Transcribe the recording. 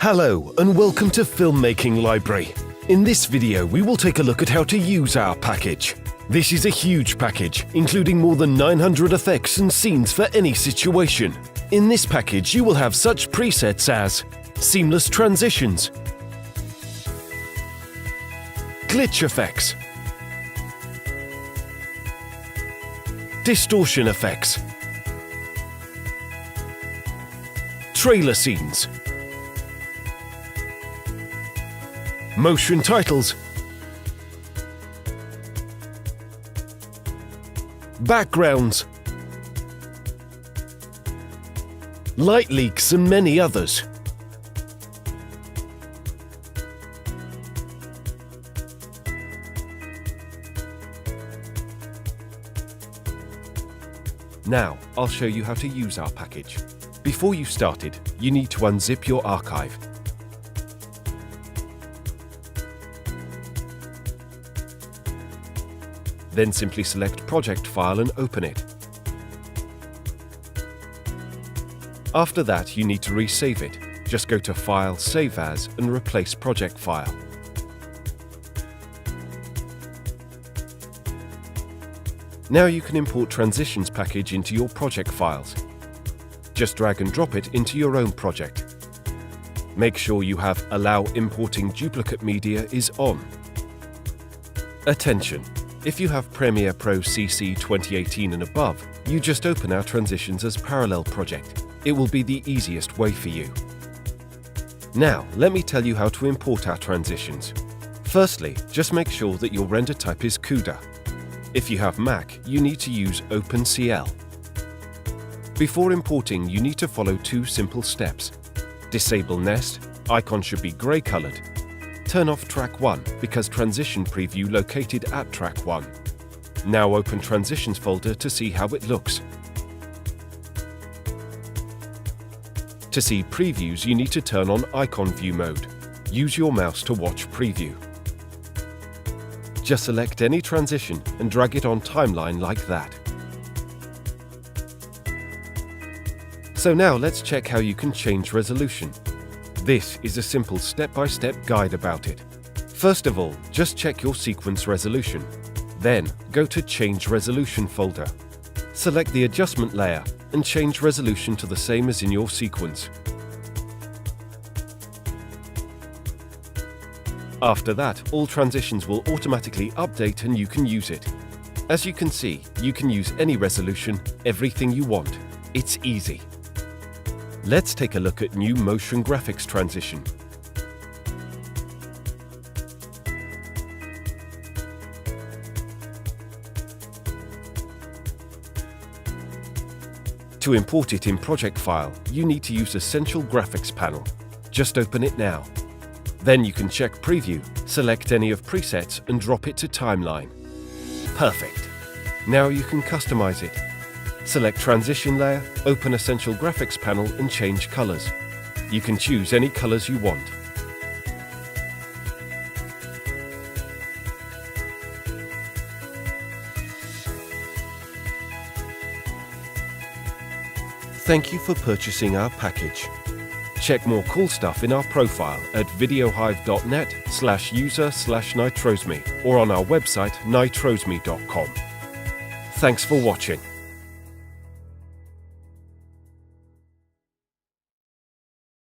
Hello and welcome to Filmmaking Library. In this video we will take a look at how to use our package. This is a huge package, including more than 900 effects and scenes for any situation. In this package you will have such presets as seamless transitions, glitch effects, distortion effects, trailer scenes, motion titles, backgrounds, light leaks and many others. Now, I'll show you how to use our package. Before you started, you need to unzip your archive. Then simply select Project File and open it. After that, you need to resave it. Just go to File, Save As, and replace Project File. Now you can import Transitions package into your project files. Just drag and drop it into your own project. Make sure you have Allow Importing Duplicate Media is on. Attention! If you have Premiere Pro CC 2018 and above, you just open our Transitions as Parallel project. It will be the easiest way for you. Now, let me tell you how to import our transitions. Firstly, just make sure that your render type is CUDA. If you have Mac, you need to use OpenCL. Before importing, you need to follow two simple steps. Disable Nest, icon should be grey coloured. Turn off Track 1 because Transition Preview located at Track 1. Now open Transitions folder to see how it looks. To see previews, you need to turn on Icon View mode. Use your mouse to watch preview. Just select any transition and drag it on timeline like that. So now let's check how you can change resolution. This is a simple step-by-step guide about it. First of all, just check your sequence resolution. Then, go to Change Resolution folder. Select the adjustment layer and change resolution to the same as in your sequence. After that, all transitions will automatically update and you can use it. As you can see, you can use any resolution, everything you want. It's easy. Let's take a look at new motion graphics transition. To import it in Project File, you need to use Essential Graphics panel. Just open it now. Then you can check Preview, select any of presets and drop it to Timeline. Perfect. Now you can customize it. Select Transition Layer, open Essential Graphics panel and change colors. You can choose any colors you want. Thank you for purchasing our package. Check more cool stuff in our profile at videohive.net/user/nitroznn or on our website nitroznn.com. Thanks for watching.